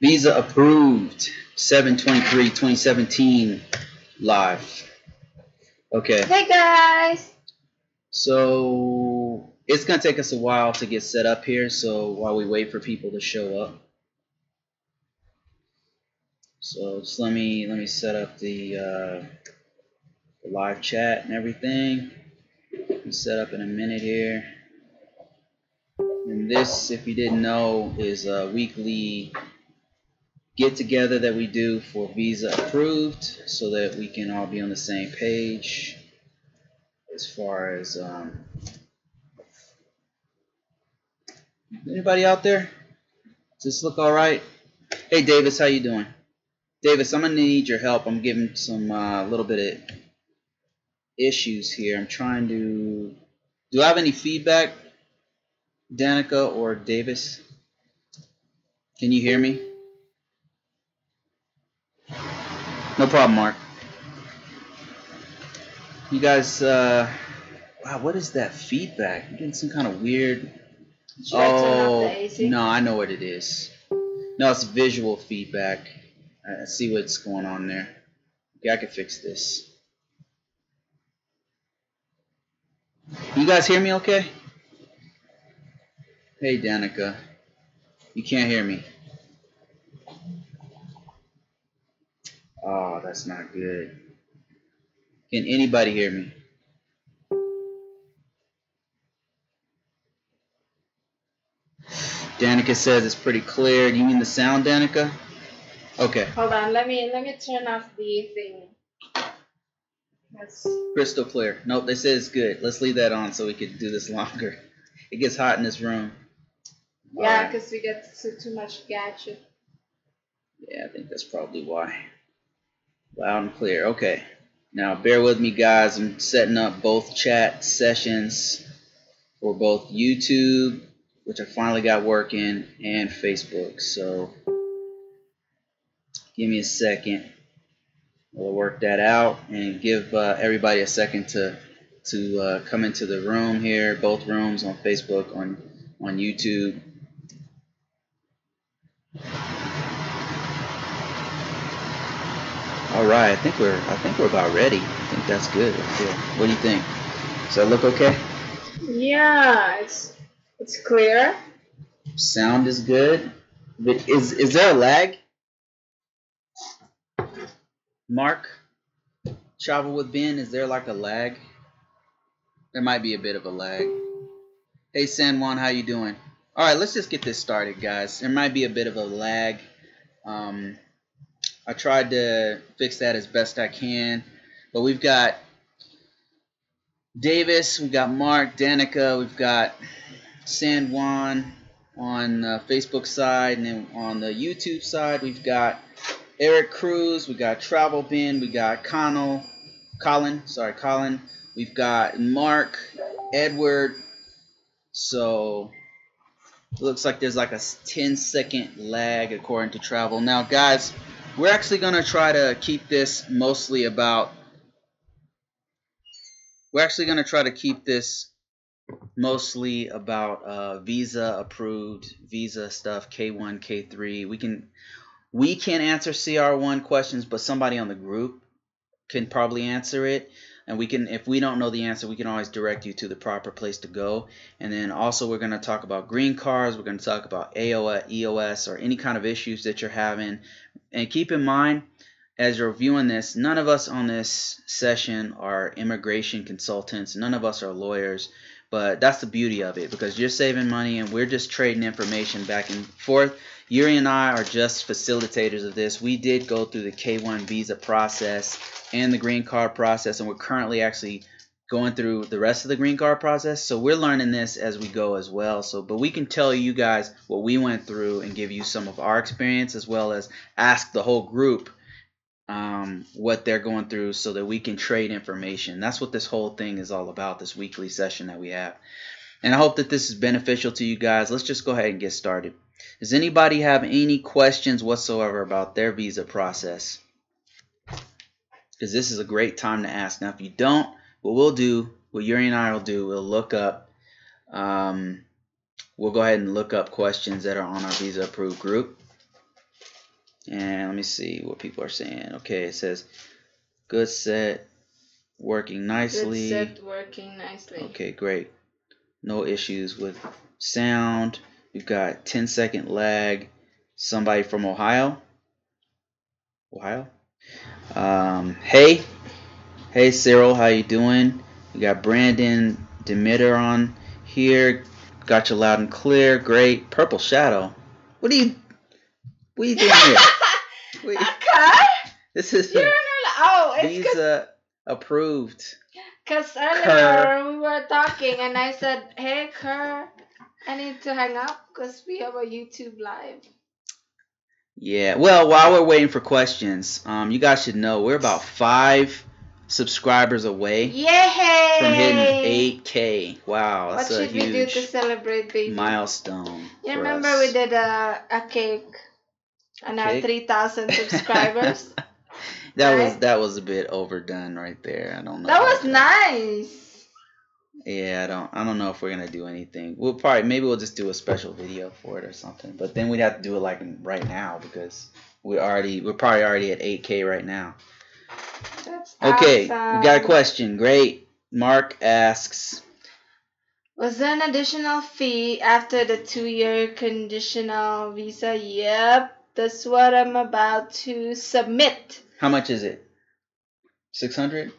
Visa approved. 7/23/2017 live. Okay. Hey guys. So it's gonna take us a while to get set up here. So while we wait for people to show up, so just let me set up the live chat and everything. We'll set up in a minute here. And this, if you didn't know, is a weekly get together that we do for Visa approved, so that we can all be on the same page as far as anybody out there. Does this look all right? Hey Davis, how you doing? Davis, I'm gonna need your help. I'm giving some little bit of issues here. I'm trying to. Do I have any feedback, Danica or Davis? Can you hear me? No problem, Mark. You guys, wow, what is that feedback? I'm getting some kind of weird. Should I turn off the AC? No, I know what it is. No, it's visual feedback. I see what's going on there. Okay, I can fix this. You guys hear me okay? Hey, Danica. You can't hear me. Oh, that's not good. Can anybody hear me? Danica says it's pretty clear. Do you mean the sound, Danica? Okay. Hold on, let me turn off the thing. That's Crystal clear. Nope, they said it's good. Let's leave that on so we can do this longer. It gets hot in this room. yeah, because we get too much gadget. Yeah, I think that's probably why. Loud and clear. Okay. Now, bear with me, guys. I'm setting up both chat sessions for both YouTube, which I finally got working, and Facebook. So, give me a second. We'll work that out and give everybody a second to come into the room here. Both rooms on Facebook, on YouTube. All right, I think we're about ready. I think that's good. What do you think? Does that look okay? Yeah, it's clear. Sound is good. But is there a lag? Mark, Travel with Ben, is there like a lag? There might be a bit of a lag. Hey San Juan, how you doing? All right, let's just get this started, guys. There might be a bit of a lag. I tried to fix that as best I can, but we've got Davis, we've got Mark, Danica, we've got San Juan on the Facebook side, and then on the YouTube side, we've got Eric Cruz, we got Travel Ben, we got Colin, we've got Mark, Edward. So it looks like there's like a 10-second lag according to Travel. Now, guys, we're actually going to try to keep this mostly about Visa approved, Visa stuff, K1, K3. We can answer CR1 questions, but somebody on the group can probably answer it. And we can, if we don't know the answer, we can always direct you to the proper place to go. And then also we're going to talk about green cards. We're going to talk about AOS, EOS, or any kind of issues that you're having. And keep in mind, as you're viewing this, none of us on this session are immigration consultants. None of us are lawyers. But that's the beauty of it, because you're saving money and we're just trading information back and forth. Yuri and I are just facilitators of this. We did go through the K1 visa process and the green card process, and we're currently actually going through the rest of the green card process. So we're learning this as we go as well. But we can tell you guys what we went through and give you some of our experience, as well as ask the whole group what they're going through, so that we can trade information. That's what this whole thing is all about, this weekly session that we have. And I hope that this is beneficial to you guys. Let's just go ahead and get started. Does anybody have any questions whatsoever about their visa process? Because this is a great time to ask. Now, if you don't, what Yuri and I will do, we'll look up, we'll go ahead and look up questions that are on our Visa approved group. And let me see what people are saying. Okay, it says good set, working nicely. Good set, working nicely. Okay, great. No issues with sound. We've got 10-second lag. Somebody from Ohio. Hey Cyril, how you doing? We got Brandon Demeter on here. Got you loud and clear. Great. Purple Shadow. What are you doing here? Okay. This is it's Visa approved. Because earlier we were talking and I said, hey Kerr, I need to hang up because we have a YouTube live. Yeah, well, while we're waiting for questions, you guys should know we're about 5 subscribers away from hitting 8K. Wow, that's a huge what should we do to celebrate, baby? Milestone. You remember we did a cake on our 3,000 subscribers? That was a bit overdone right there. I don't know. That was nice. Yeah, I don't know if we're gonna do anything. Maybe we'll just do a special video for it or something. But then we'd have to do it like right now because we're probably already at 8K right now. That's okay. Awesome. We got a question. Great. Mark asks, was there an additional fee after the 2-year conditional visa? Yep, that's what I'm about to submit. How much is it? 600?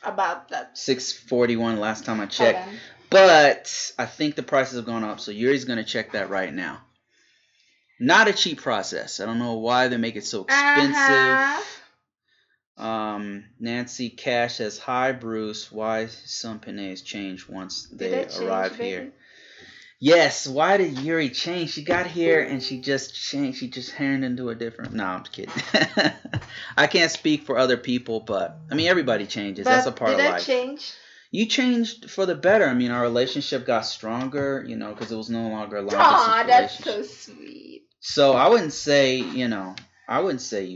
About that. 641 last time I checked. But I think the prices have gone up, so Yuri's going to check that right now. Not a cheap process. I don't know why they make it so expensive. Nancy Cash says, hi Bruce, why some penes change once they arrive here? Yes, why did Yuri change? She got here and she just changed. She just turned into a different... No, I'm just kidding. I can't speak for other people, but... I mean, everybody changes. That's a part of life. Did I change? You changed for the better. I mean, our relationship got stronger, because it was no longer a long-distance relationship. That's so sweet. So I wouldn't say, you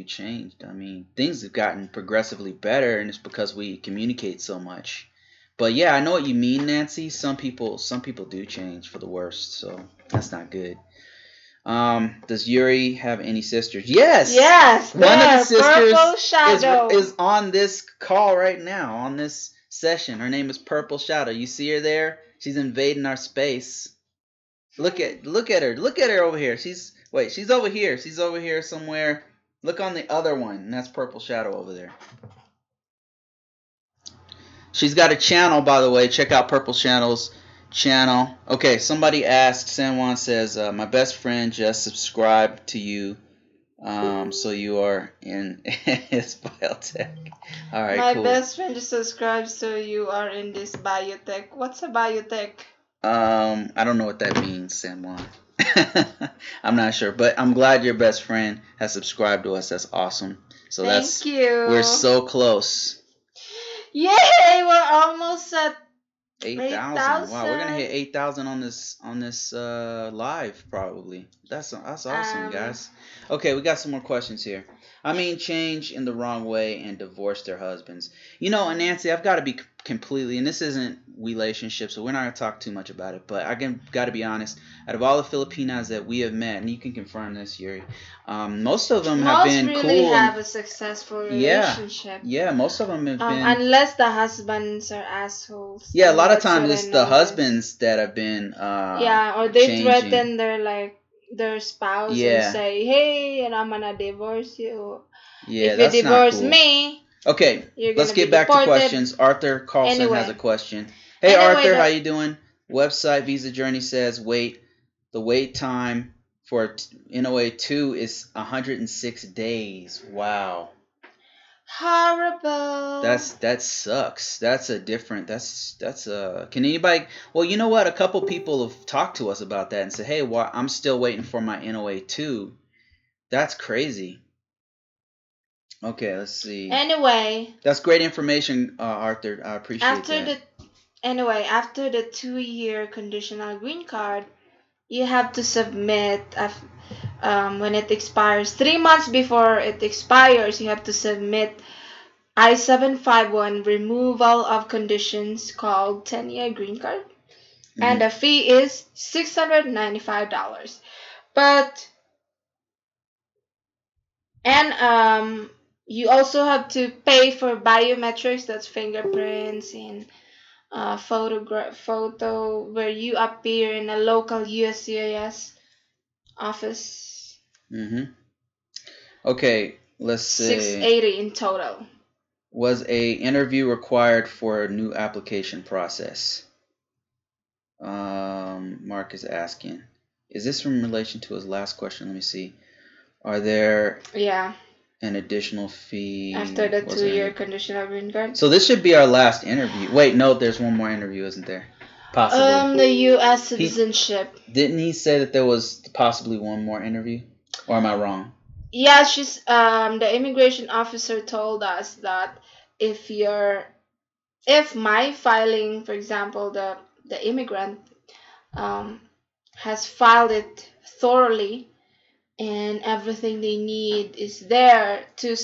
changed. I mean, things have gotten progressively better, and it's because we communicate so much. But yeah, I know what you mean, Nancy. Some people do change for the worst, so that's not good. Does Yuri have any sisters? Yes. Yes. One of the sisters is on this call right now, on this session. Her name is Purple Shadow. You see her there? She's invading our space. Look at her. Look at her over here. She's over here. She's over here somewhere. Look on the other one, and that's Purple Shadow over there. She's got a channel, by the way. Check out Purple Shadow's channel. Okay, somebody asked, San Juan says, my best friend just subscribed to you, so you are in his biotech. All right, cool. My best friend just subscribed, so you are in this biotech. What's a biotech? I don't know what that means, San Juan. I'm not sure, but I'm glad your best friend has subscribed to us. That's awesome. So Thank you. We're so close. Yay! We're almost at 8,000. Wow, we're gonna hit 8,000 on this live probably. That's awesome, guys. Okay, we got some more questions here. I mean, change in the wrong way and divorce their husbands. And Nancy, I've got to be completely, and this isn't relationships, so we're not going to talk too much about it, but got to be honest, out of all the Filipinas that we have met, and you can confirm this, Yuri, most of them have been cool. Most really have a successful relationship. Yeah, most of them have been. Unless the husbands are assholes. Yeah, a lot of times it's the husbands that have been or they threaten their spouse and say, hey, and I'm gonna divorce you. Yeah, if you divorce me, okay, let's get back to questions. Arthur Carlson has a question. Hey, Arthur, how you doing? Website Visa Journey says the wait time for NOA 2 is 106 days. Wow. Horrible. That sucks. Can anybody? Well, you know what? A couple people have talked to us about that and said, "Hey, I'm still waiting for my NOA 2." That's crazy. Okay, let's see. Anyway, that's great information, Arthur. I appreciate that. After the 2-year conditional green card, you have to submit when it expires. 3 months before it expires, you have to submit I-751 removal of conditions called 10-year green card. Mm-hmm. And the fee is $695. But And you also have to pay for biometrics, that's fingerprints and photo where you appear in a local USCIS office. Okay, let's see. 680 in total. Was a interview required for a new application process? Mark is asking. Is this in relation to his last question? Let me see. Are there an additional fee after the 2-year conditional green card? So this should be our last interview. Wait, no, there's one more interview, isn't there? Possibly. The U.S. citizenship. Didn't he say that there was possibly one more interview? Or am I wrong? Yeah, the immigration officer told us that if my filing, for example, the immigrant has filed it thoroughly and everything they need is there to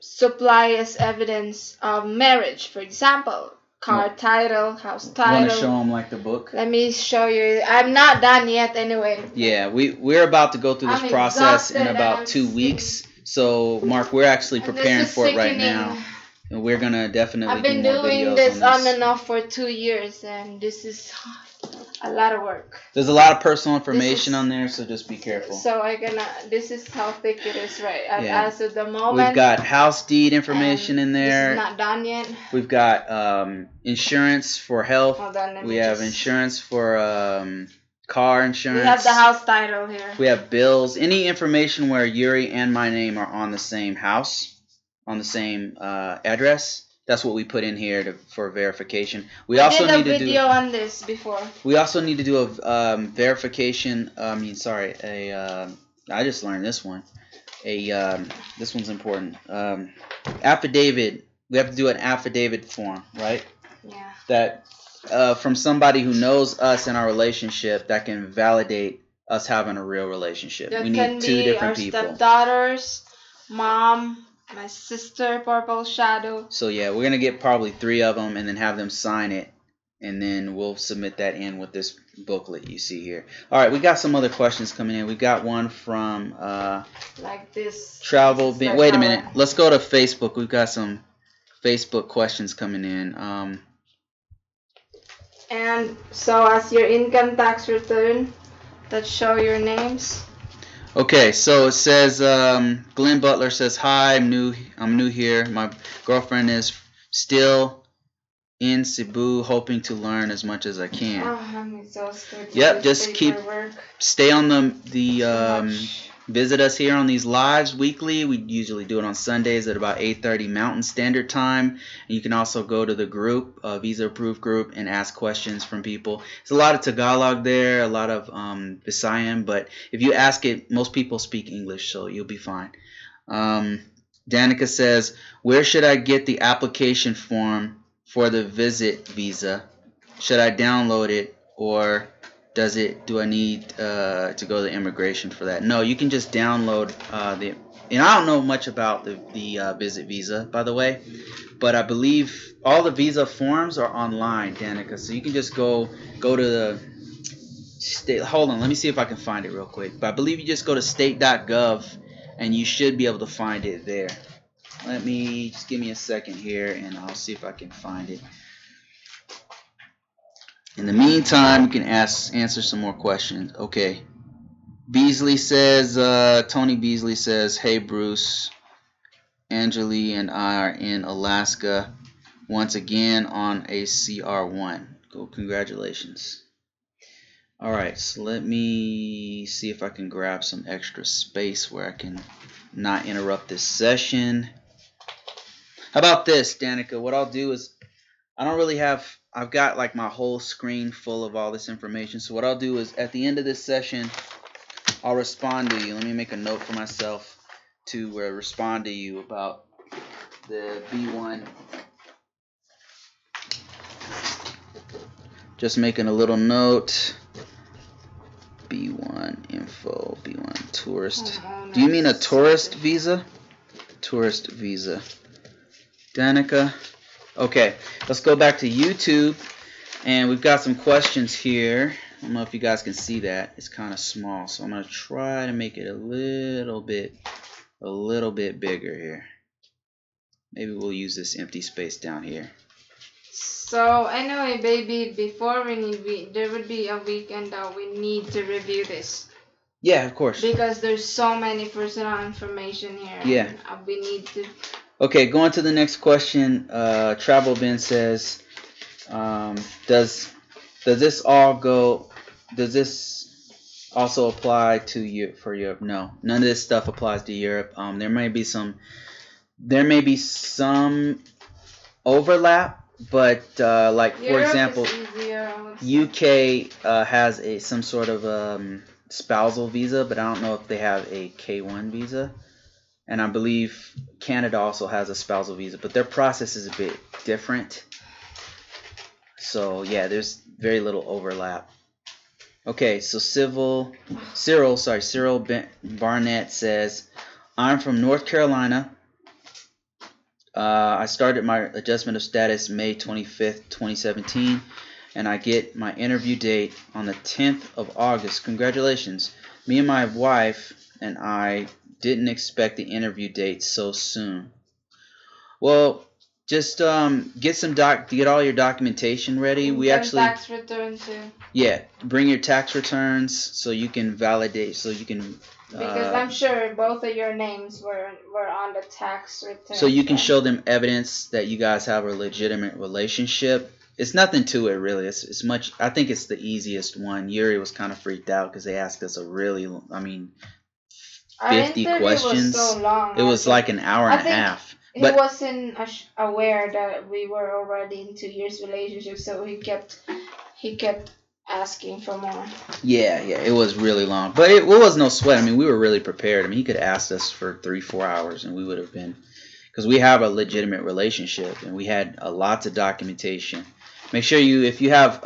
supply as evidence of marriage, for example, car title, house title. Want to show them like the book? Let me show you. I'm not done yet anyway. Yeah, we're about to go through this process in about 2 weeks. So Mark, we're actually preparing for it right now. And we're gonna definitely I've been doing this on and off for 2 years, and this is a lot of work. There's a lot of personal information on there, so just be careful. So this is how thick it is, right? As of the moment. We've got house deed information in there. This is not done yet. We've got insurance for health. Hold on, we have insurance for car insurance. We have the house title here. We have bills. Any information where Yuri and my name are on the same house, on the same address. That's what we put in here for verification. We also need to do a video on this before. We also need to do a verification. I just learned this one. This one's important. Affidavit. We have to do an affidavit form, right? Yeah. That from somebody who knows us and our relationship that can validate us having a real relationship. We need 2 different people. Our stepdaughters, mom, my sister, Purple Shadow. So yeah, we're gonna get probably 3 of them and then have them sign it, and then we'll submit that in with this booklet you see here. All right, we got some other questions coming in. We got one from like this travel. Wait a minute. Let's go to Facebook. We've got some Facebook questions coming in. And so as your income tax return, let's show your names. Okay, so it says Glenn Butler says, "Hi, I'm new here. My girlfriend is still in Cebu, hoping to learn as much as I can." Oh, I'm exhausted. Yep, just stay on the visit us here on these lives weekly. We usually do it on Sundays at about 8:30 Mountain Standard Time. And you can also go to the group, Visa Approved group, and ask questions from people. There's a lot of Tagalog there, a lot of Visayan, but if you ask it, most people speak English, so you'll be fine. Danica says, "Where should I get the application form for the visit visa? Should I download it, or do I need to go to immigration for that?" No, you can just download and I don't know much about the visit visa, by the way, but I believe all the visa forms are online, Danica. So you can just go to the state. Hold on, let me see if I can find it real quick. But I believe you just go to state.gov and you should be able to find it there. Just give me a second here and I'll see if I can find it. In the meantime, we can answer some more questions. Okay. Beasley says, Tony Beasley says, "Hey Bruce, Angeli and I are in Alaska once again on a CR1. Go, congratulations." All right, so let me see if I can grab some extra space where I can not interrupt this session. How about this, Danica? What I'll do is I've got like my whole screen full of all this information. So what I'll do is at the end of this session, I'll respond to you. Let me make a note for myself to respond to you about the B1. Just making a little note. B1 info, B1 tourist. Do you mean a tourist visa? Tourist visa. Danica. Okay, let's go back to YouTube, and we've got some questions here. I don't know if you guys can see that. It's kind of small, so I'm gonna try to make it a little bit bigger here. Maybe we'll use this empty space down here. So anyway, baby, before there would be a weekend that we need to review this. Yeah, of course. Because there's so many personal information here. Yeah. And we need to. Okay, going to the next question. Travel Ben says, does this also apply to you for Europe? No, none of this stuff applies to Europe. There may be some overlap, but like for Europe example, is easier, UK has some sort of spousal visa, but I don't know if they have a K1 visa. And I believe Canada also has a spousal visa, but their process is a bit different. So yeah, there's very little overlap. Okay, so Cyril Barnett says, I'm from North Carolina. I started my adjustment of status May 25th, 2017, and I get my interview date on the 10th of August. Congratulations. Me and my wife and I didn't expect the interview date so soon. Well, just get all your documentation ready. Tax return too. Yeah, bring your tax returns so you can validate. Because I'm sure both of your names were on the tax return. So you can show them evidence that you guys have a legitimate relationship. It's nothing to it really. It's much. I think it's the easiest one. Yuri was kind of freaked out because they asked us 50 questions. Was so long. It was like an hour and a half. He wasn't aware that we were already in 2 years relationship, so he kept asking for more. Yeah, it was really long, but it was no sweat. I mean, we were really prepared. I mean, he could have asked us for 3-4 hours, and we would have been, because we have a legitimate relationship, and we had lots of documentation. Make sure if you have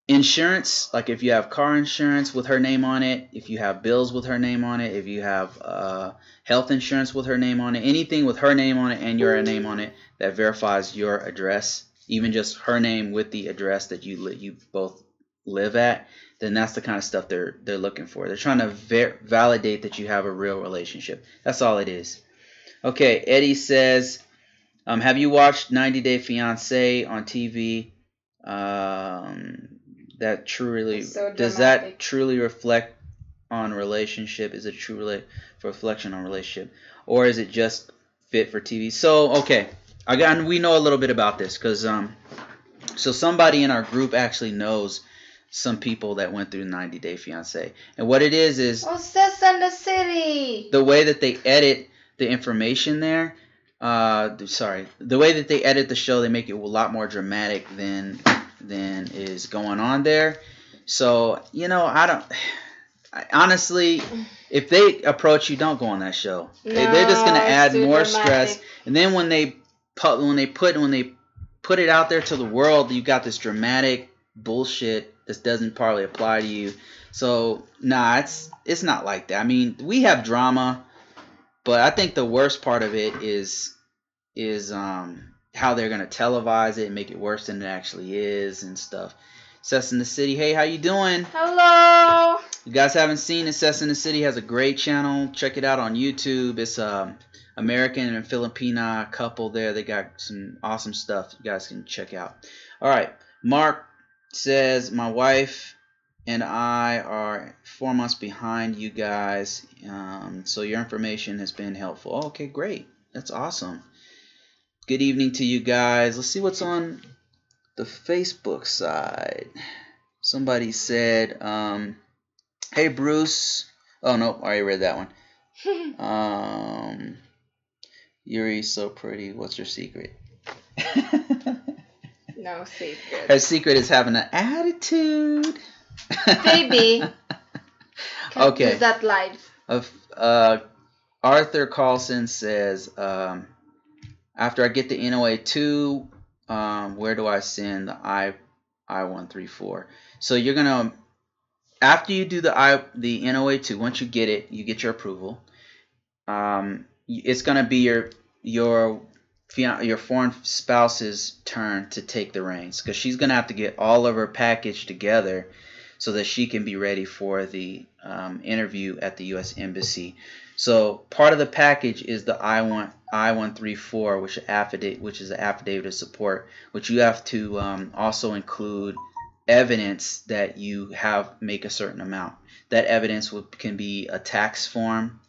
insurance, like if you have car insurance with her name on it, if you have bills with her name on it, if you have health insurance with her name on it, anything with her name on it and your name on it that verifies your address, even just her name with the address that you both live at, then that's the kind of stuff they're looking for. They're trying to validate that you have a real relationship. That's all it is. Okay, Eddie says, have you watched 90 Day Fiancé on TV? That truly does that truly reflect on relationship? Is it truly reflection on relationship, or is it just fit for TV? So okay, we know a little bit about this because so somebody in our group actually knows some people that went through 90 Day Fiancé, and what it is Sex and the City. The way that they edit the information there. The way that they edit the show, they make it a lot more dramatic than is going on there. So honestly, if they approach you, don't go on that show. No, they're just gonna add more stress. And then when they put it out there to the world, you got this dramatic bullshit that doesn't probably apply to you. So it's not like that. I mean, we have drama, but I think the worst part of it is how they're gonna televise it and make it worse than it actually is and stuff. Sex in the City, hey, how you doing? Hello. You guys haven't seen it? Sex in the City has a great channel. Check it out on YouTube. It's American and Filipina couple there. They got some awesome stuff you guys can check out. All right, Mark says my wife and I are 4 months behind you guys, so your information has been helpful. Oh, okay, great. That's awesome. Good evening to you guys. Let's see what's on the Facebook side. Somebody said, hey, Bruce. Oh, no, I already read that one. Yuri's so pretty. What's your secret? No secret. Her secret is having an attitude. Baby. Okay. Is that live? Arthur Carlson says, after I get the NOA2, where do I send the I-134? So you're gonna, after you do the NOA2, once you get it, you get your approval. It's gonna be your your foreign spouse's turn to take the reins, because she's gonna have to get all of her package together so that she can be ready for the interview at the U.S. Embassy. So part of the package is the I-134, which is an affidavit of support, which you have to also include evidence that you make a certain amount. That evidence can be a tax form.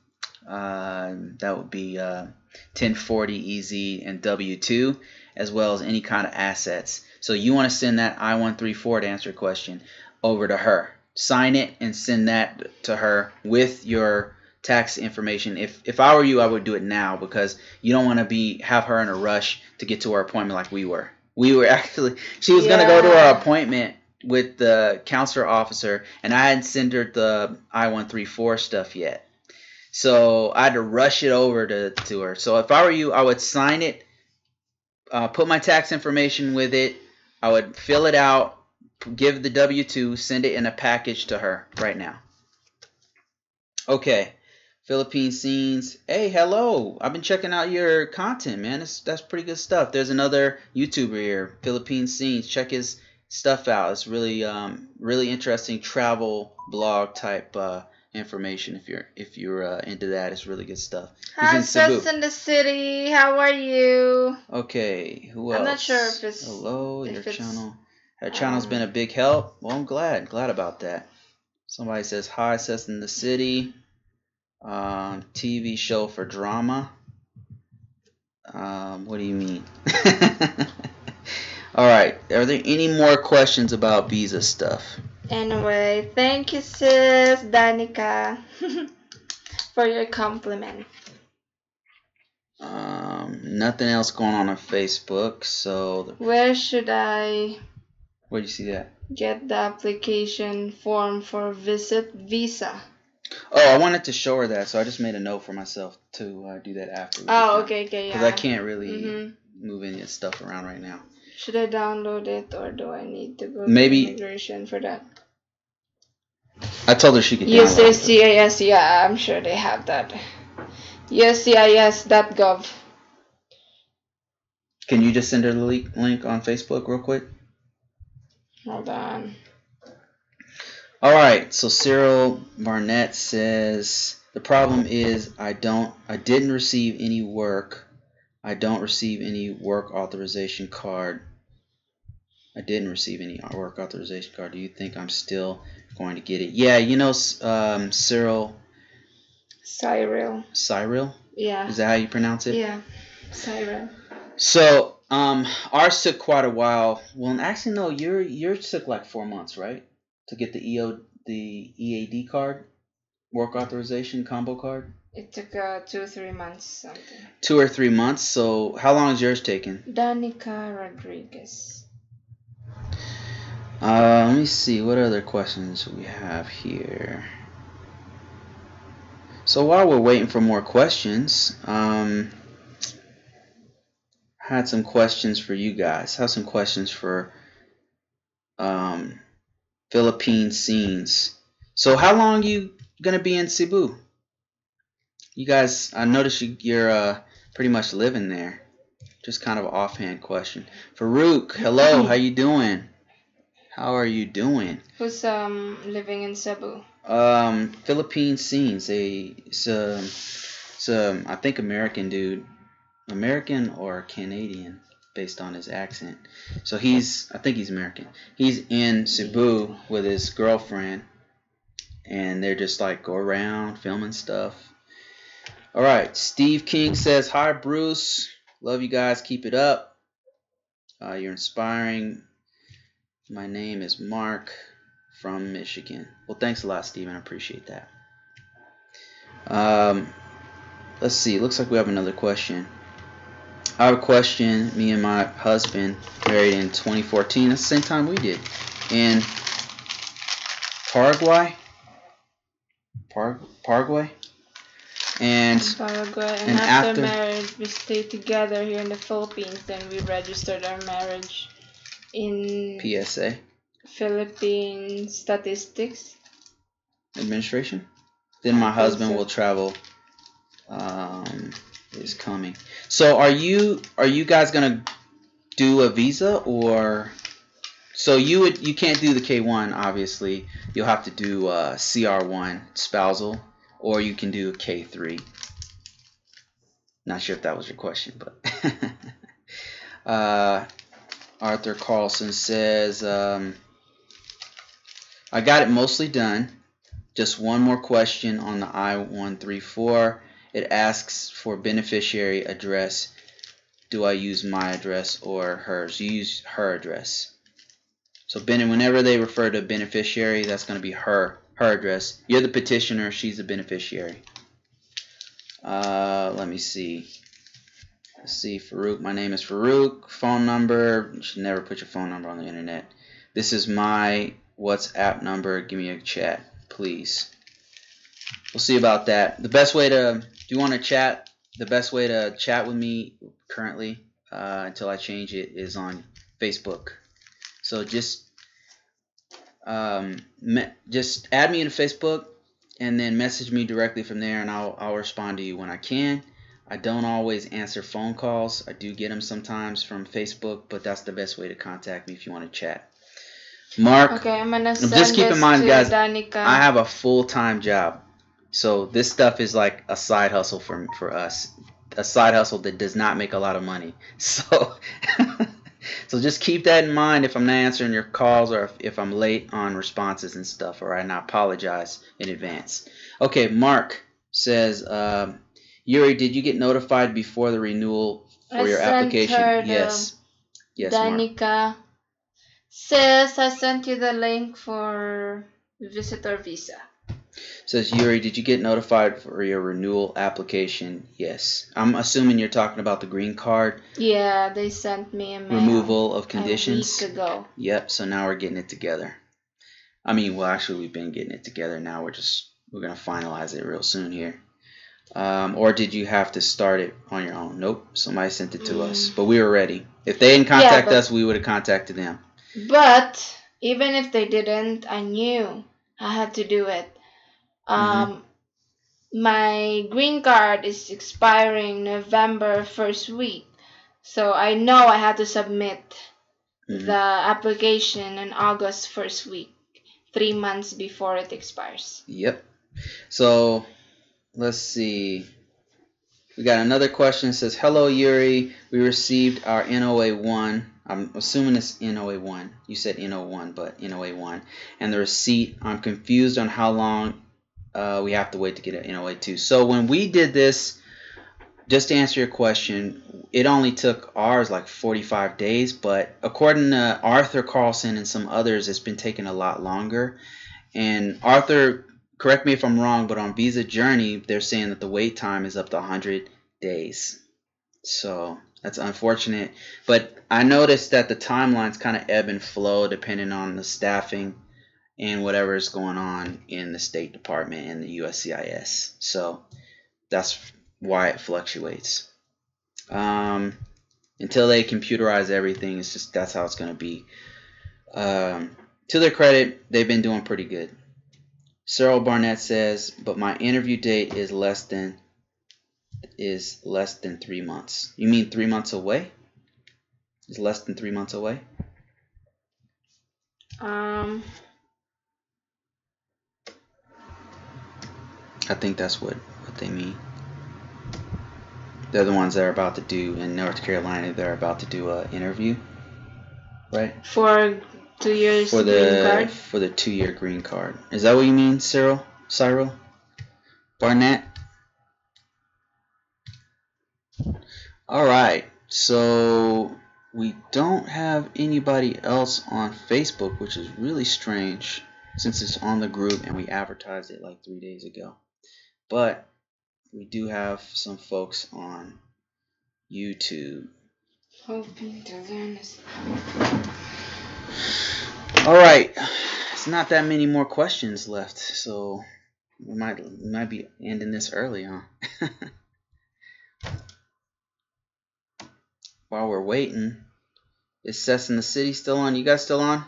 That would be 1040 EZ and W2, as well as any kind of assets. So you want to send that I-134, to answer your question, over to her. Sign it and send that to her with your tax information. If I were you, I would do it now, because you don't want to have her in a rush to get to her appointment like we were. She was going to go to her appointment with the counselor officer, and I hadn't sent her the I-134 stuff yet. So I had to rush it over to her. So if I were you, I would sign it, put my tax information with it. I would fill it out, give the W-2, send it in a package to her right now. Okay. Philippine Scenes. Hey, hello. I've been checking out your content, man. That's pretty good stuff. There's another YouTuber here, Philippine Scenes. Check his stuff out. It's really really interesting travel blog type information. If you're into that, it's really good stuff. Hi, Sus in the City. How are you? Okay, who else? I'm not sure if it's... Hello, your channel. Your channel's been a big help. Well, I'm glad about that. Somebody says, hi, Sus in the City. TV show for drama. What do you mean? Alright, are there any more questions about visa stuff? Anyway, thank you, sis Danica, for your compliment. Nothing else going on Facebook, so... Where should I... Where do you see that? Get the application form for visit visa. Oh, I wanted to show her that, so I just made a note for myself to do that after. Oh, okay, yeah. Because I can't really move any stuff around right now. Should I download it, or do I need to go to immigration for that? I told her she could download it. USCIS, yeah, I'm sure they have that. USCIS.gov. Can you just send her the link on Facebook real quick? Hold on. Alright, so Cyril Barnett says, the problem is I didn't receive any work. I don't receive any work authorization card. I didn't receive any work authorization card. Do you think I'm still going to get it? Yeah, you know, Cyril. Cyril? Yeah. Is that how you pronounce it? Yeah, Cyril. So, ours took quite a while. Well, actually, no, yours took like 4 months, right? To get the EAD card, work authorization combo card. It took 2 or 3 months something. 2 or 3 months. So how long is yours taking? Danica Rodriguez. Let me see what other questions we have here. So while we're waiting for more questions, I had some questions for you guys. I have some questions for Philippine Scenes. So how long you gonna be in Cebu? You guys, I noticed you're pretty much living there. Just kind of an offhand question. Farouk, hello, how you doing? How are you doing? Who's living in Cebu? Philippine Scenes. It's I think American dude, American or Canadian, based on his accent. So I think he's American. He's in Cebu with his girlfriend, and they're just like go around filming stuff. All right, Steve King says, hi Bruce, love you guys, keep it up. You're inspiring. My name is Mark from Michigan. Well, thanks a lot, Steven. I appreciate that. Let's see. Looks like we have another question. I have a question. Me and my husband married in 2014. That's the same time we did. In Paraguay. Paraguay. And after marriage, we stayed together here in the Philippines. Then we registered our marriage in PSA. Philippine Statistics Administration. Then my husband will travel is coming. So are you guys gonna do a visa, or so you can't do the K1 obviously. You'll have to do CR1 spousal, or you can do a K3. Not sure if that was your question, but Arthur Carlson says I got it mostly done. Just one more question on the I-134. It asks for beneficiary address. Do I use my address or hers? You use her address. So whenever they refer to beneficiary, that's going to be her address. You're the petitioner. She's the beneficiary. Let me see. Let's see, Farouk. My name is Farouk. Phone number. You should never put your phone number on the internet. This is my WhatsApp number. Give me a chat, please. We'll see about that. The best way to, if you want to chat, the best way to chat with me currently, until I change it, is on Facebook. So just add me into Facebook and then message me directly from there, and I'll respond to you when I can. I don't always answer phone calls. I do get them sometimes from Facebook, but that's the best way to contact me if you want to chat. Mark, okay, I'm gonna send just keep in mind, guys, Danica. I have a full-time job, so this stuff is like a side hustle for us. A side hustle that does not make a lot of money. So, so just keep that in mind if I'm not answering your calls, or if I'm late on responses and stuff. All right, and I apologize in advance. Okay, Mark says, Yuri, did you get notified before the renewal for your application? Yes. Yes, Danica. Mark. Sis, I sent you the link for visitor visa. Says, Yuri, did you get notified for your renewal application? Yes. I'm assuming you're talking about the green card. Yeah, they sent me a mail. Removal of conditions. A week ago. Yep, so now we're getting it together. I mean, well, actually, we've been getting it together. Now we're going to finalize it real soon here. Or did you have to start it on your own? Nope, somebody sent it to us. But we were ready. If they didn't contact us, we would have contacted them. But even if they didn't, I knew I had to do it. My green card is expiring November 1st week. So I know I had to submit the application in August 1st week, 3 months before it expires. Yep. So let's see. We got another question. It says, hello, Yuri. We received our NOA1. I'm assuming it's NOA1. You said NO1, but NOA1. And the receipt. I'm confused on how long we have to wait to get an NOA2. So when we did this, just to answer your question, it only took ours like 45 days. But according to Arthur Carlson and some others, it's been taking a lot longer. And Arthur, correct me if I'm wrong, but on Visa Journey, they're saying that the wait time is up to 100 days. So that's unfortunate. But I noticed that the timelines kind of ebb and flow depending on the staffing and whatever is going on in the State Department and the USCIS. So that's why it fluctuates. Until they computerize everything, it's just that's how it's going to be. To their credit, they've been doing pretty good. Cyril Barnett says, but my interview date is less than 3 months. You mean 3 months away? Is less than 3 months away? I think that's what they mean. They're the ones that are about to do in North Carolina. They're about to do an interview, right? For 2 years green card? For the 2-year green card. Is that what you mean, Cyril Barnett? All right. So we don't have anybody else on Facebook, which is really strange since it's on the group and we advertised it like 3 days ago. But we do have some folks on YouTube. Hoping to learn this. All right, it's not that many more questions left, so we might be ending this early, huh? While we're waiting, is Cess in the City still on? You guys still on? I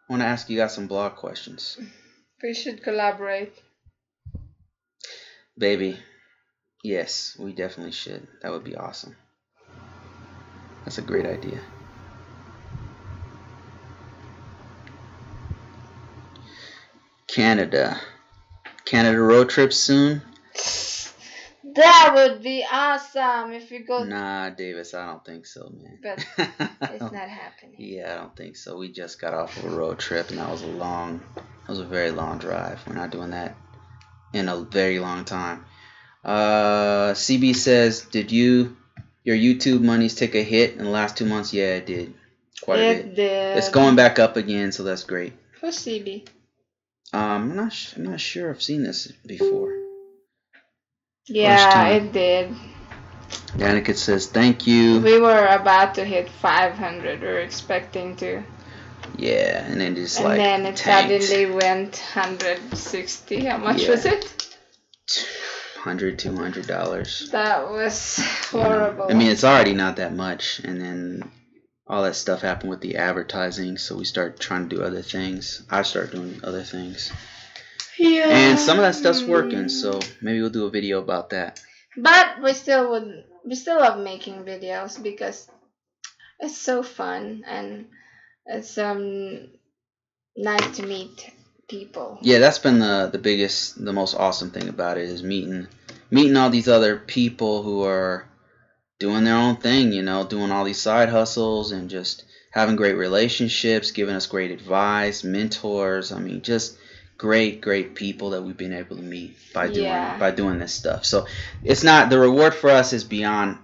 want to ask you guys some blog questions. We should collaborate. Baby, Yes, we definitely should. That would be awesome. That's a great idea. Canada road trip soon? That would be awesome if you go. Nah, Davis, I don't think so, man. But it's not happening. Yeah, I don't think so. We just got off of a road trip, and that was a very long drive. We're not doing that in a very long time. CB says, did your YouTube monies take a hit in the last 2 months? Yeah, it did. Quite a bit. Did. It's going back up again, so that's great. Who's CB? I'm not sure I've seen this before. Yeah, it did. Danica says, thank you. We were about to hit 500. We were expecting to. Yeah, and then just and like then it tanked. suddenly went 160. How much was it? $200. That was horrible. I mean, it's already not that much, and then all that stuff happened with the advertising, so we start trying to do other things. I start doing other things. Yeah. And some of that stuff's working, so maybe we'll do a video about that. But we still love making videos because it's so fun and it's nice to meet people. Yeah, that's been the most awesome thing about it is meeting all these other people who are doing their own thing, doing all these side hustles and just having great relationships, giving us great advice, mentors. I mean, just great people that we've been able to meet by doing this stuff. So it's not, the reward for us is beyond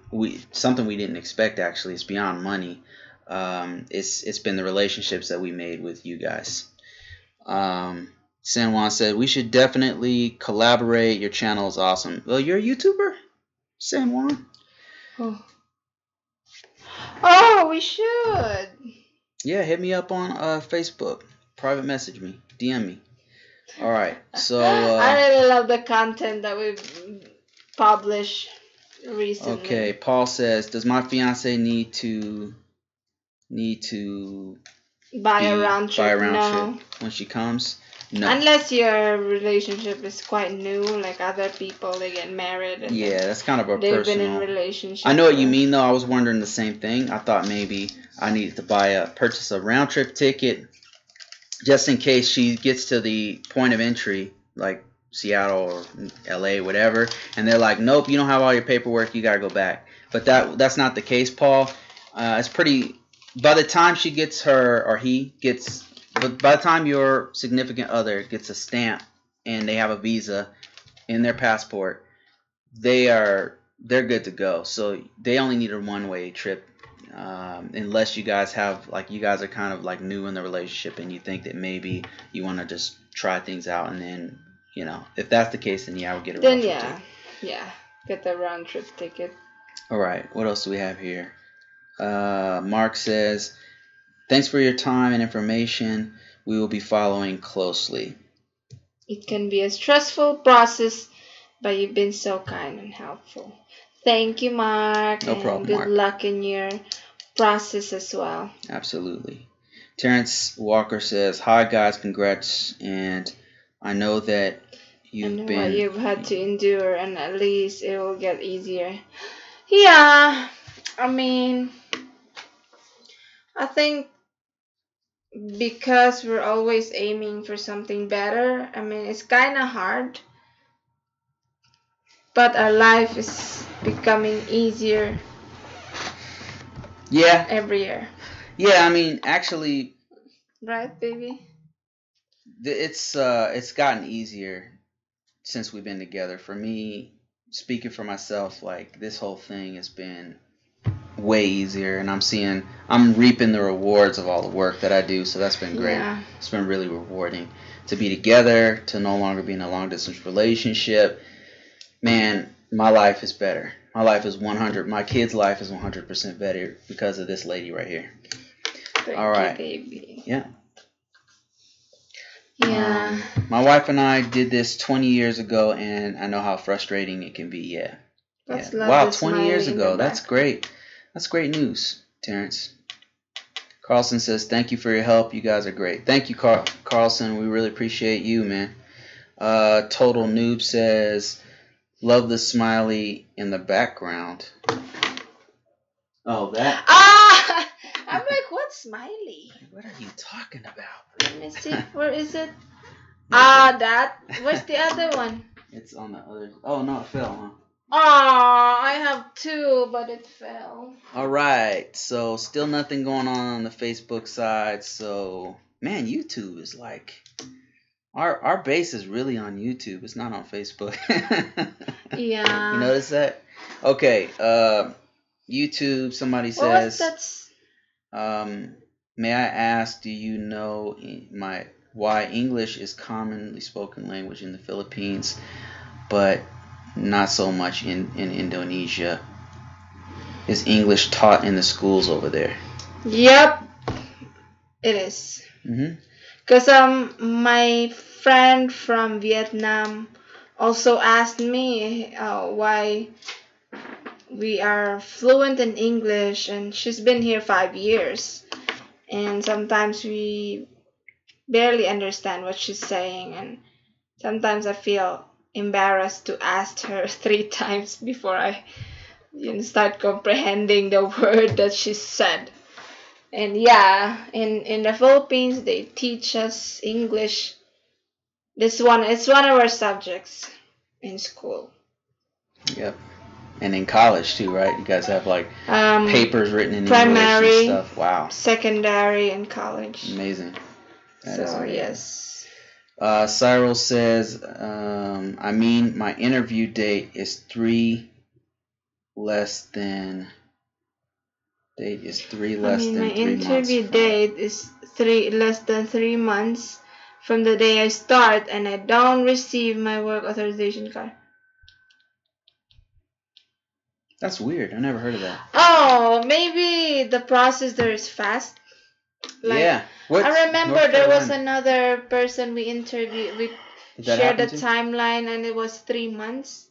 something we didn't expect. Actually, it's beyond money. It's been the relationships that we made with you guys. San Juan said we should definitely collaborate. Your channel is awesome. Well, you're a YouTuber, San Juan. Oh, we should. Yeah, hit me up on Facebook. Private message me. DM me. All right. So I really love the content that we publish recently. Okay, Paul says, does my fiance need to buy a round trip? No. When she comes? No. Unless your relationship is quite new, like other people, they get married. And yeah, that's kind of a they've personal. been in relationship. I know what you mean, though. I was wondering the same thing. I thought maybe I needed to purchase a round trip ticket just in case she gets to the point of entry, like Seattle or LA, whatever, and they're like, nope, you don't have all your paperwork, you gotta go back. But that's not the case, Paul. It's pretty. By the time she gets by the time your significant other gets a stamp and they have a visa in their passport, they're good to go. So they only need a one-way trip, unless you guys are kind of like new in the relationship and you think that maybe you want to just try things out, and then if that's the case, then yeah, I would get a round trip ticket. Get the round trip ticket. All right, what else do we have here? Mark says, thanks for your time and information. We will be following closely. It can be a stressful process, but you've been so kind and helpful. Thank you, Mark. No problem, Good Mark. luck in your process as well. Absolutely. Terrence Walker says, hi guys, congrats. And I know that you've had to endure, and at least it will get easier. Yeah, I mean, I think because we're always aiming for something better, I mean, it's kind of hard, but our life is becoming easier. Yeah. Every year. Yeah, I mean, actually. Right, baby? It's gotten easier since we've been together. For me, speaking for myself, like this whole thing has been way easier, and I'm reaping the rewards of all the work that I do, so that's been great. Yeah. It's been really rewarding to be together, to no longer be in a long distance relationship. Man, my life is better. My life is my kid's life is 100% better because of this lady right here. Thank you, baby. Yeah. Yeah. My wife and I did this 20 years ago, and I know how frustrating it can be. Yeah. Wow, 20 years ago. That's great. That's great news, Terrence. Carlson says, thank you for your help. You guys are great. Thank you, Carlson. We really appreciate you, man. Total Noob says, Love the smiley in the background. Oh, that. Ah! I'm like, what smiley? What are you talking about? Let me see. Where is it? Ah, that. Where's the other one? It's on the other. Oh, no, it fell, huh? Ah, I have two, but it fell. All right. So, still nothing going on the Facebook side. So, man, YouTube is like. Our base is really on YouTube. It's not on Facebook. Yeah. You notice that? Okay. YouTube. Somebody says. May I ask? Do you know why English is commonly spoken language in the Philippines, but not so much in Indonesia? Is English taught in the schools over there? Yep. It is. Because my friend from Vietnam also asked me why we are fluent in English, and she's been here 5 years, and sometimes we barely understand what she's saying, and sometimes I feel embarrassed to ask her 3 times before I start comprehending the word that she said. And yeah, in the Philippines they teach us English. It's one of our subjects in school. Yep. And in college too, right? You guys have like papers written in primary, English and stuff. Wow. Secondary, and college. Amazing. That so is amazing. Yes. Cyril says, I mean, my interview date is 3 less than. Date is 3 less than 3 months. My interview date is less than 3 months from the day I start, and I don't receive my work authorization card. That's weird. I never heard of that. Oh, maybe the process there is fast. Yeah. I remember there was another person we interviewed. We shared the timeline, and it was 3 months.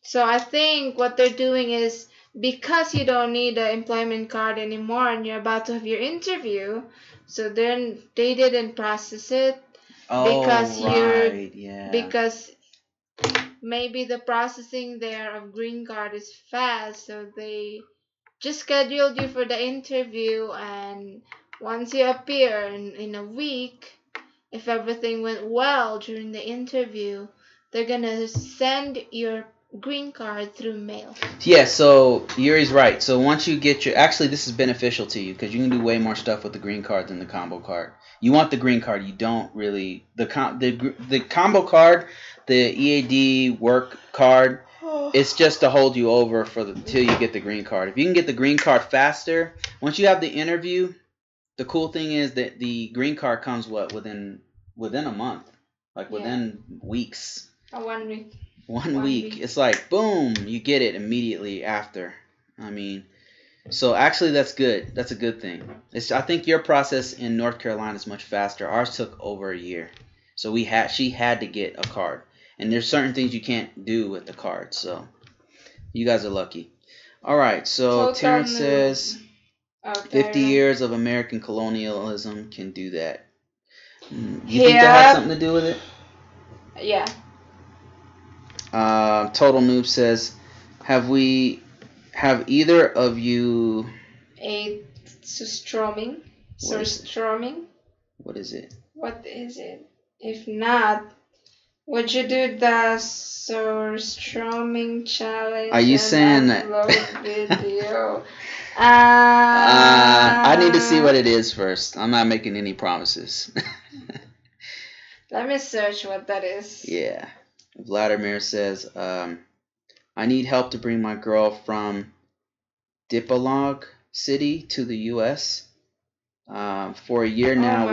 So I think what they're doing is, because you don't need an employment card anymore and you're about to have your interview, so then they didn't process it because because maybe the processing there of green card is fast, so they just scheduled you for the interview, and once you appear in a week, if everything went well during the interview, they're gonna send your green card through mail. Yeah, so Yuri's right. So once you get actually this is beneficial to you because you can do way more stuff with the green card than the combo card. You want the green card, you don't really the combo card, the EAD work card. It's just to hold you over till you get the green card. If you can get the green card faster, once you have the interview, the cool thing is that the green card comes within a month, like within weeks. 1 week. 1 week. It's like, boom, you get it immediately after. I mean, so actually that's good. That's a good thing. I think your process in North Carolina is much faster. Ours took over a year. So she had to get a card. And there's certain things you can't do with the card. So you guys are lucky. All right, so Terrence says 50 years of American colonialism can do that. You think that has something to do with it? Yeah. Total Noob says, have either of you ate surströmming? Surströmming? What is it? What is it? If not, would you do the surströmming challenge? Are you saying that? Video? I need to see what it is first. I'm not making any promises. Let me search what that is. Yeah. Vladimir says, I need help to bring my girl from Dipolog City to the U.S. For a year now,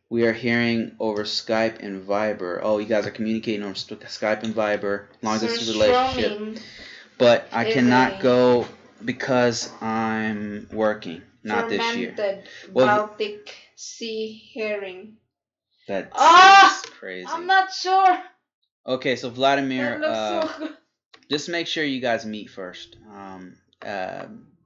we are hearing over Skype and Viber. Oh, you guys are communicating over Skype and Viber, long distance relationship. But I cannot go because I'm working. Not this year. Baltic Sea herring. That's crazy. I'm not sure. Okay, so Vladimir, so good. Just make sure you guys meet first.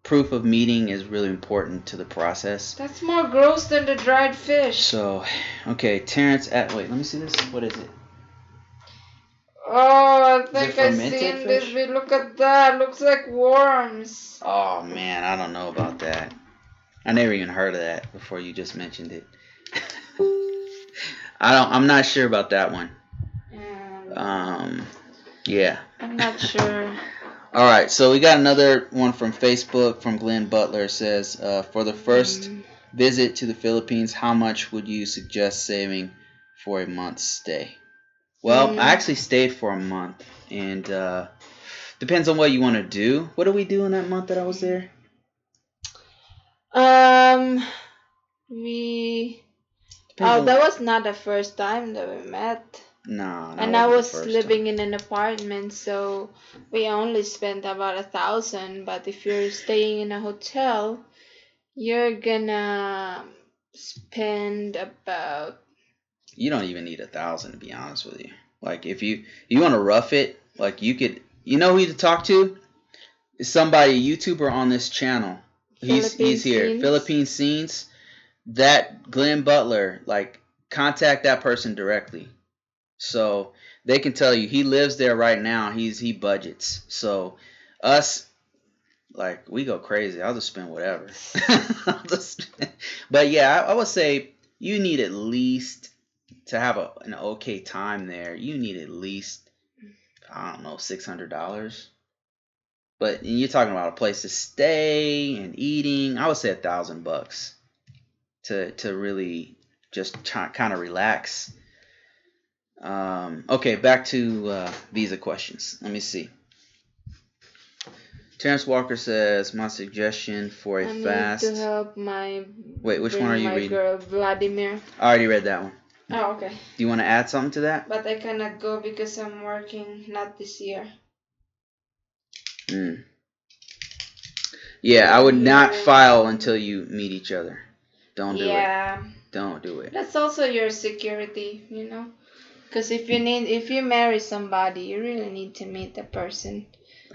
Proof of meeting is really important to the process. That's more gross than the dried fish. So, okay, Terrence wait, let me see this. What is it? Oh, I Is it think I've fermented seen fish? this. Look at that. Looks like worms. Oh man, I don't know about that. I never even heard of that before you just mentioned it. I'm not sure about that one. Yeah. I'm not sure. All right, so we got another one from Facebook from Glenn Butler. It says, for the first visit to the Philippines, how much would you suggest saving for a month's stay? Well, I actually stayed for a month, and depends on what you want to do. What did we do in that month that I was there? That was not the first time that we met. No, and I was living in an apartment, so we only spent about 1,000. But if you're staying in a hotel, you're gonna spend about. You don't even need 1,000 to be honest with you. Like if you want to rough it, like you could, you know who to talk to? Somebody, a YouTuber on this channel. He's here. Scenes. Philippine Scenes. That Glenn Butler, like contact that person directly. So they can tell you he lives there right now. He budgets. So us, like we go crazy. I'll just spend whatever. But yeah, I would say you need at least to have an okay time there. You need at least, I don't know, $600. But you're talking about a place to stay and eating. I would say $1,000 to really just kind of relax. Okay, back to visa questions. Let me see. Terrence Walker says, my suggestion for a fast... I need to help my... Wait, which one are you reading? Girl, Vladimir. I already read that one. Oh, okay. Do you want to add something to that? But I cannot go because I'm working, not this year. Yeah, I would not file until you meet each other. Don't do it. Yeah. Don't do it. That's also your security, you know? Because if you marry somebody, you really need to meet the person.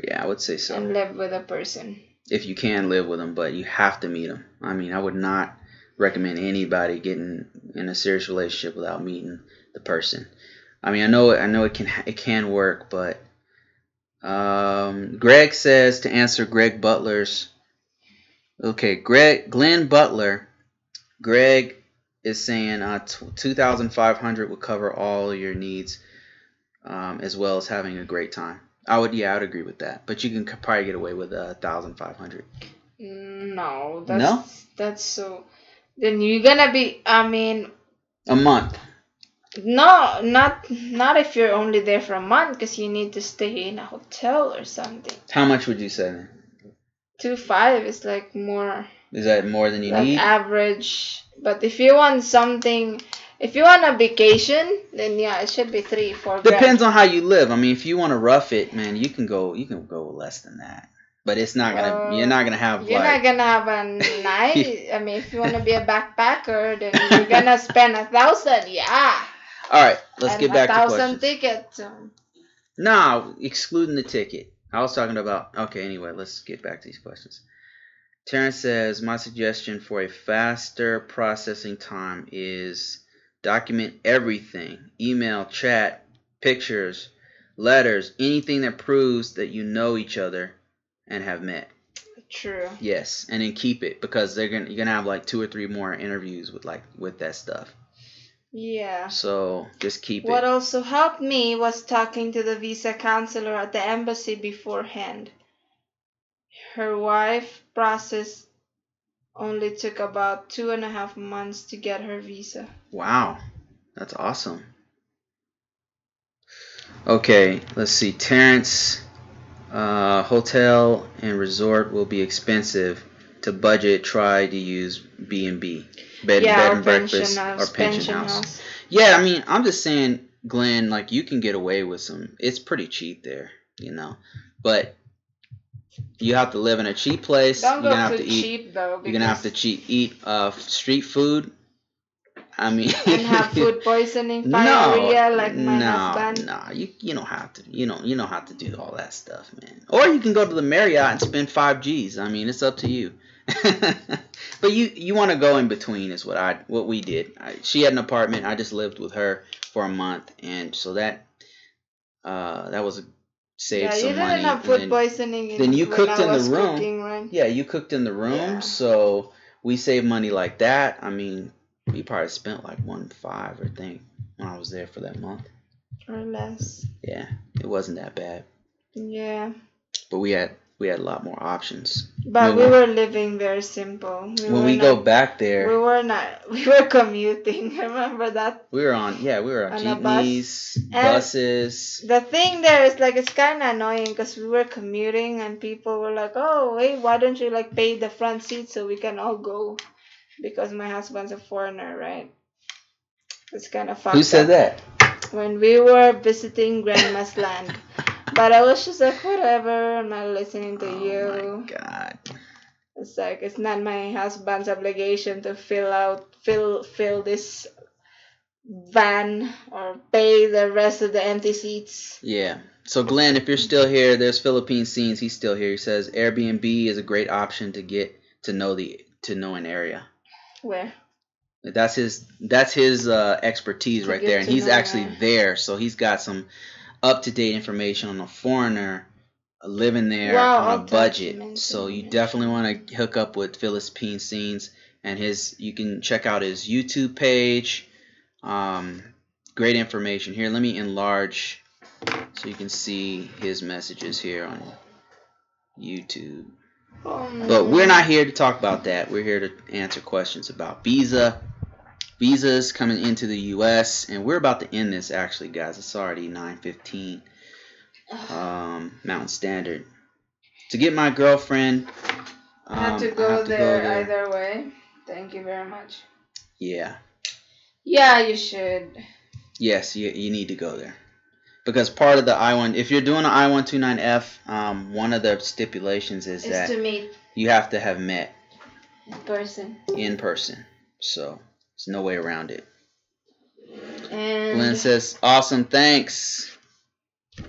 Yeah, I would say so. And live with a person. If you can live with them, but you have to meet them. I mean, I would not recommend anybody getting in a serious relationship without meeting the person. I mean, I know it can work, but Greg says to answer Greg Butler's. Okay, Glenn Butler. Greg is saying 2,500 would cover all your needs, as well as having a great time. I would agree with that. But you can probably get away with 1,500. No, No? That's so. Then you're gonna be. I mean. A month. No, not if you're only there for a month, because you need to stay in a hotel or something. How much would you say then? 2,500 is like more. Is that more than you need? Average. But if you want something, if you want a vacation, then yeah, it should be 3-4 grand. Depends on how you live. I mean, if you want to rough it, man, you can go less than that. But it's not gonna. You're not gonna have. You're not gonna have a night. I mean, if you want to be a backpacker, then you're gonna spend 1,000. Yeah. All right, let's get back to questions. 1,000 ticket. No, excluding the ticket. I was talking about. Okay, anyway, let's get back to these questions. Terrence says, my suggestion for a faster processing time is document everything. Email, chat, pictures, letters, anything that proves that you know each other and have met. True. Yes, and then keep it because you're gonna have like 2 or 3 more interviews with that stuff. Yeah. So just keep it. What also helped me was talking to the visa counselor at the embassy beforehand. Her wife process only took about 2.5 months to get her visa. Wow, that's awesome. Okay, let's see. Terrence, hotel and resort will be expensive. To budget, try to use B&B, bed and breakfast, or pension house. Yeah, I mean, I'm just saying, Glenn, like you can get away with some. It's pretty cheap there, you know, but. You have to live in a cheap place. Don't go too cheap though. You're gonna have to eat street food. I mean, and have food poisoning, diarrhea, like my husband. No, you don't have to. You don't have to do all that stuff, man. Or you can go to the Marriott and spend 5 G's. I mean, it's up to you. But you want to go in between is what we did. She had an apartment. I just lived with her for a month, and so that That was save Yeah, you some didn't money. have food poisoning Then you when cooked I in the was room. cooking, right? Yeah, you cooked in the room, Yeah. so we saved money like that. I mean, we probably spent like 1.5, I think, when I was there for that month. Or less. Yeah, it wasn't that bad. Yeah. But we had a lot more options. But we were living very simple. When we go back there, we were commuting. Remember that? We were on jeepneys, buses. The thing there is like it's kind of annoying because we were commuting and people were like, "Oh, hey, why don't you like pay the front seat so we can all go?" Because my husband's a foreigner, right? It's kind of fucked up. Who said that? When we were visiting Grandma's land. But I was just like, whatever, I'm not listening to you. Oh my God. It's like, it's not my husband's obligation to fill this van or pay the rest of the empty seats. Yeah. So Glenn, if you're still here, there's Philippine Scenes. He's still here. He says Airbnb is a great option to get to know an area. Where? That's his expertise right there, and he's actually there, so he's got some up-to-date information on a foreigner living there on a budget. So you definitely want to hook up with Philippine Scenes, and you can check out his YouTube page. Great information. Here, let me enlarge so you can see his messages here on YouTube. But we're not here to talk about that. We're here to answer questions about visas coming into the U.S. and we're about to end this actually, guys. It's already 9:15 Mountain Standard. To get my girlfriend, I have to go there either way. Thank you very much. Yeah. Yeah, you should. Yes, you need to go there. Because part of the I-1, if you're doing an I-129F, one of the stipulations is that to meet. You have to have met in person. So there's no way around it. And Glenn says, awesome, thanks.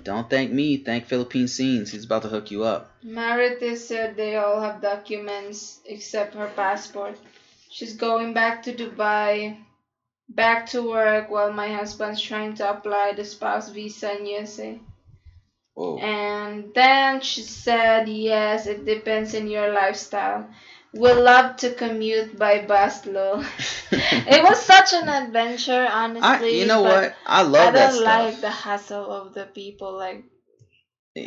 Don't thank me, thank Philippine Scenes. He's about to hook you up. Maritis said they all have documents except her passport. She's going back to Dubai, back to work while my husband's trying to apply the spouse visa in USA. Whoa. And then she said, yes, it depends on your lifestyle. We love to commute by bus, lol. It was such an adventure, honestly. You know what? I love that stuff. I don't like the hassle of the people. Like,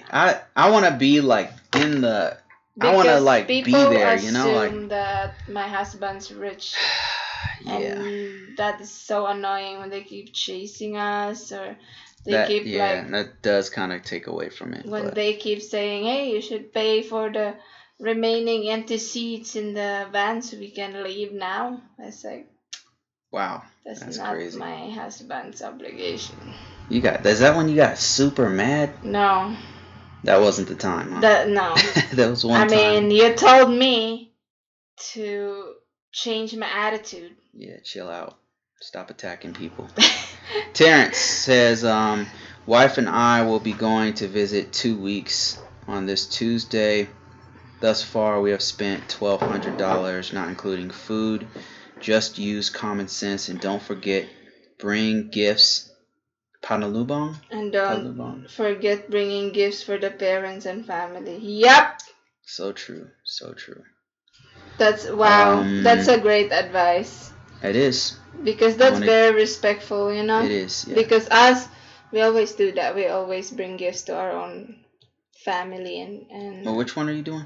I want to be like in the. I want to like be there. You know, like. People assume that my husband's rich. Yeah. And that is so annoying when they keep chasing us or. That does kind of take away from it. When they keep saying, hey, you should pay for the remaining empty seats in the van so we can leave now. It's like, wow, that's not crazy. My husband's obligation. Is that when you got super mad? No. That wasn't the time, huh? No. That was one time. I mean, you told me to change my attitude. Yeah, chill out. Stop attacking people. Terrence says, wife and I will be going to visit 2 weeks on this Tuesday. Thus far, we have spent $1,200, not including food. Just use common sense and don't forget, bring gifts. Panalubong? And don't forget bringing gifts for the parents and family. Yep. So true. So true. That's a great advice. It is. Because that's very respectful, you know? It is, yeah. Because we always do that. We always bring gifts to our own family and well, which one are you doing?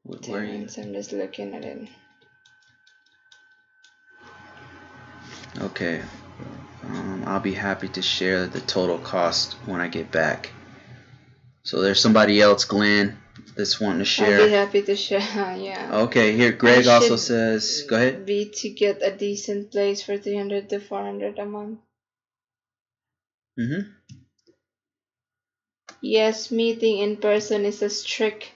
Where are you? I'm just looking at it. Okay. I'll be happy to share the total cost when I get back. So there's somebody else, Glenn, that's wanting to share. I'll be happy to share, yeah. Okay, here, Greg also says, go ahead. Be to get a decent place for $300 to $400 a month. Mm-hmm. Yes, meeting in person is a strict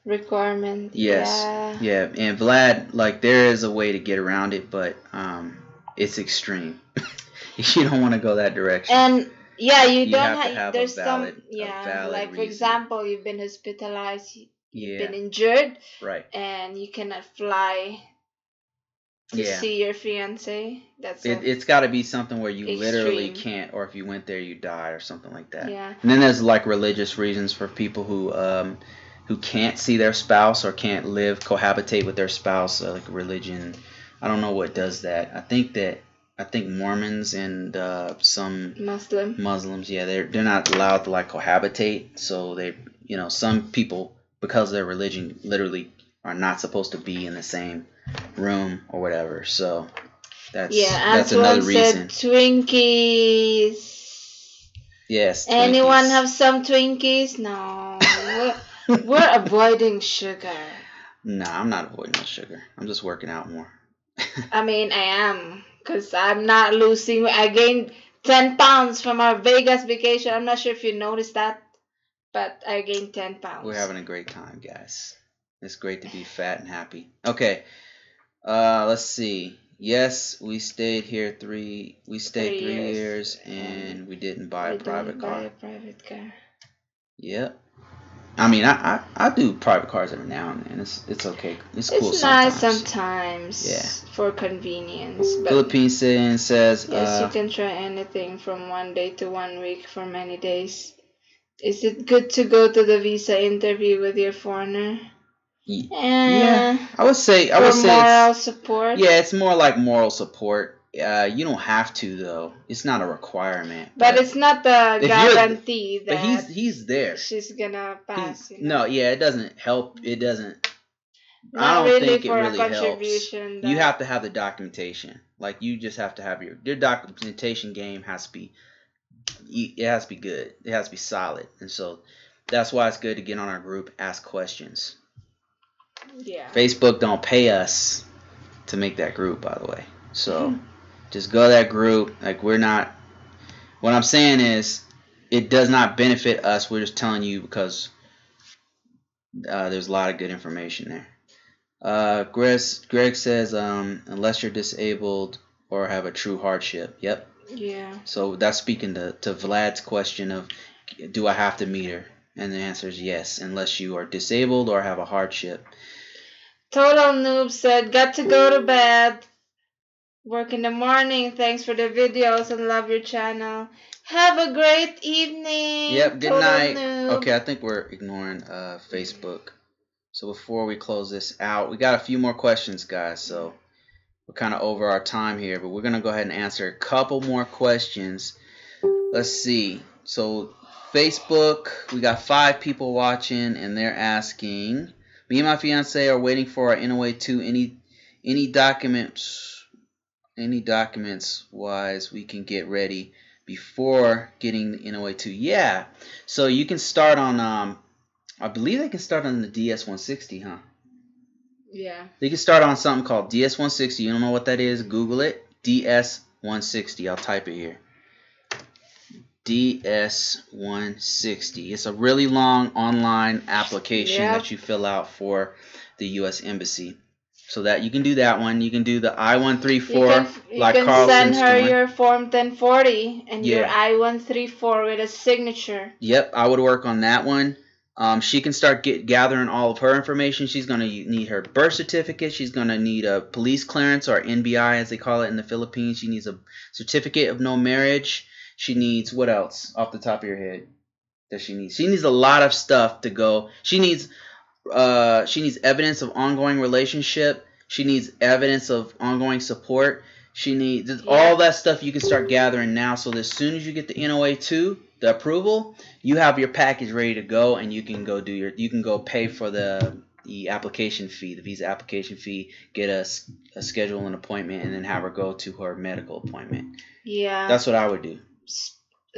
requirement. Yes. Yeah, and Vlad, like, there is a way to get around it, but it's extreme. You don't want to go that direction. And yeah, you don't have there's a valid like reason. For example, you've been hospitalized, you've been injured, right, and you cannot fly to see your fiance. It's got to be something where you literally extreme. can't, or if you went there, you die, or something like that. Yeah. And then there's like religious reasons for people who can't see their spouse or can't cohabitate with their spouse, like religion. I don't know what does that. I think Mormons and some Muslims, yeah, they're not allowed to like cohabitate. So some people, because of their religion, literally are not supposed to be in the same room or whatever. So that's another reason. Said Twinkies. Yes. Anyone have some Twinkies? No. We're avoiding sugar. Nah, I'm not avoiding no sugar. I'm just working out more. I mean, I am. Because I'm not losing. I gained 10 pounds from our Vegas vacation. I'm not sure if you noticed that. But I gained 10 pounds. We're having a great time, guys. It's great to be fat and happy. Okay. Let's see. Yes, we stayed here 3 years and we didn't buy a private car. Yep. I mean, I do private cars every now and then. It's okay. It's cool sometimes. It's nice sometimes. Yeah. For convenience. Philippines says. Yes, you can try anything from 1 day to 1 week for many days. Is it good to go to the visa interview with your foreigner? Yeah, I would say moral support. Yeah, it's more like moral support. You don't have to though. It's not a requirement. But it's not a guarantee that. But he's there. She's gonna pass. No, yeah, it doesn't help. It doesn't. Not I don't really think it really helps. You have to have the documentation. Like you just have to have your documentation game has to be. It has to be good. It has to be solid, and so that's why it's good to get on our group, ask questions. Yeah. Facebook don't pay us to make that group, by the way. So just go to that group. Like we're not. What I'm saying is, it does not benefit us. We're just telling you because there's a lot of good information there. Greg says, unless you're disabled or have a true hardship. Yep. Yeah. So that's speaking to Vlad's question of, do I have to meet her? And the answer is yes, unless you are disabled or have a hardship. Total Noob said, got to go to bed. Work in the morning. Thanks for the videos and love your channel. Have a great evening. Yep, good night. Noob. Okay, I think we're ignoring Facebook. So before we close this out, we got a few more questions, guys. So we're kind of over our time here, but we're going to go ahead and answer a couple more questions. Let's see. So Facebook, we got 5 people watching, and they're asking, me and my fiance are waiting for our NOA 2. Any documents wise we can get ready before getting the NOA 2. Yeah. So you can start on, I believe they can start on the DS160, huh? Yeah. They can start on something called DS160. You don't know what that is? Google it. DS160. I'll type it here. DS160. It's a really long online application that you fill out for the U.S. Embassy. So that you can do that one. You can do the I-134 like Carlson's doing. You can send her your Form 1040 and your I-134 with a signature. Yep, I would work on that one. She can start gathering all of her information. She's going to need her birth certificate. She's going to need a police clearance, or NBI as they call it in the Philippines. She needs a certificate of no marriage. She needs, what else off the top of your head does she need? She needs a lot of stuff to go. She needs evidence of ongoing relationship. She needs evidence of ongoing support. She needs all that stuff you can start gathering now, so that as soon as you get the NOA 2, the approval, you have your package ready to go, and you can go pay for the application fee, the visa application fee, get a schedule an appointment, and then have her go to her medical appointment. Yeah. That's what I would do.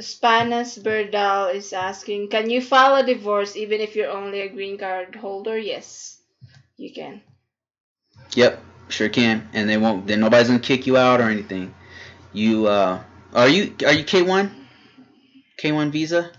Spanis Berdal is asking, can you file a divorce even if you're only a green card holder? Yes, you can. Yep, sure can. And then nobody's gonna kick you out or anything. You are you K1? K1 visa?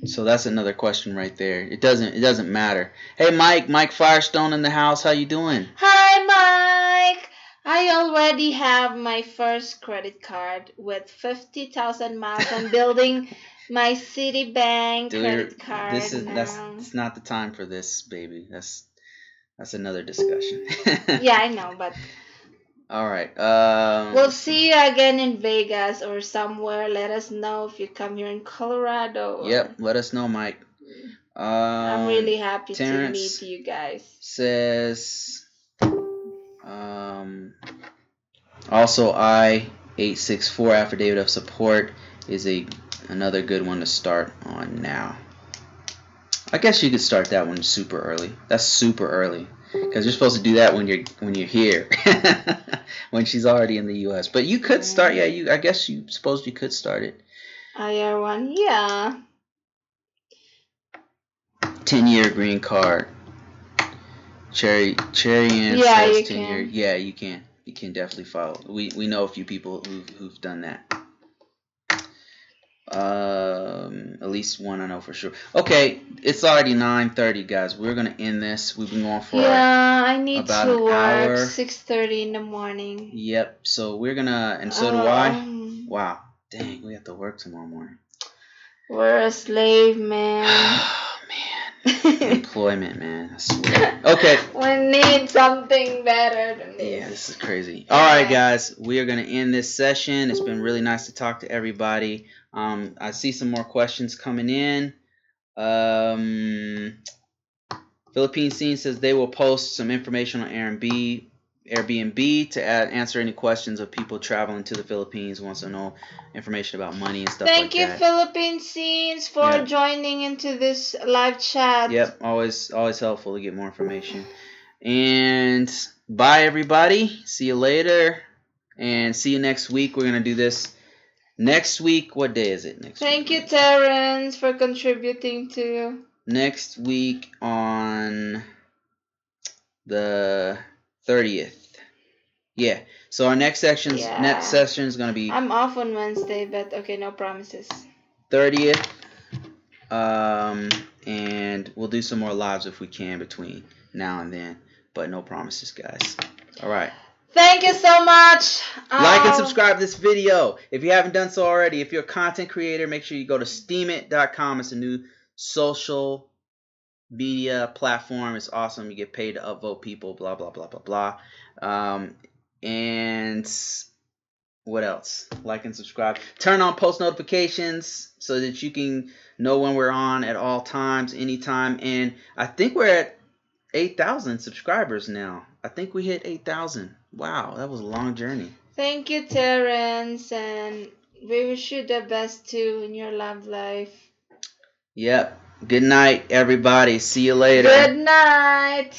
So that's another question right there. It doesn't matter. Hey Mike Firestone in the house, how you doing? Hi Mike. I already have my first credit card with 50,000 miles. I'm building my Citibank credit card. That's not the time for this, baby. That's That's another discussion. Yeah, I know, but all right. We'll see you again in Vegas or somewhere. Let us know if you come here in Colorado. Yep, let us know, Mike. I'm really happy Terrence to meet you guys. Says, also I-864 affidavit of support is another good one to start on now. I guess you could start that one super early. That's super early because you're supposed to do that when you're here, when she's already in the U.S. But you could start. Yeah, I guess you could start it. IR1, yeah. 10-year green card. Cherry Ann Yeah, says you 10-year. can. Yeah, you can. You can definitely follow. We know a few people who've done that. At least one I know for sure. Okay, it's already 9:30, guys. We're gonna end this. We've been going for I need about to an work hour. 6:30 in the morning. Yep. So we're gonna, and so do I. Wow. Dang, we have to work tomorrow morning. We're a slave, man. Oh man. Employment, man. I swear. Okay. We need something better than this. Yeah, this is crazy. All right, guys. We are gonna end this session. It's been really nice to talk to everybody. I see some more questions coming in. Philippine Scene says they will post some information on Airbnb to answer any questions of people traveling to the Philippines who wants to know information about money and stuff like that. Thank you, Philippine Scenes, for joining into this live chat. Yep, always helpful to get more information. And bye, everybody. See you later. And see you next week. We're going to do this next week. What day is it next week? Thank you, Terrence, for contributing to. Next week on the 30th. Yeah. So our next session is going to be... I'm off on Wednesday, but okay, no promises. 30th. And we'll do some more lives if we can between now and then. But no promises, guys. All right. Thank you so much. Like and subscribe to this video. If you haven't done so already, if you're a content creator, make sure you go to steamit.com. It's a new social media platform. It's awesome. You get paid to upvote people, blah, blah, blah, blah, blah. And what else? Like and subscribe. Turn on post notifications so that you can know when we're on at all times, anytime. And I think we're at 8,000 subscribers now. I think we hit 8,000. Wow, that was a long journey. Thank you, Terrence, and we wish you the best too in your love life. Yep. Good night, everybody. See you later. Good night.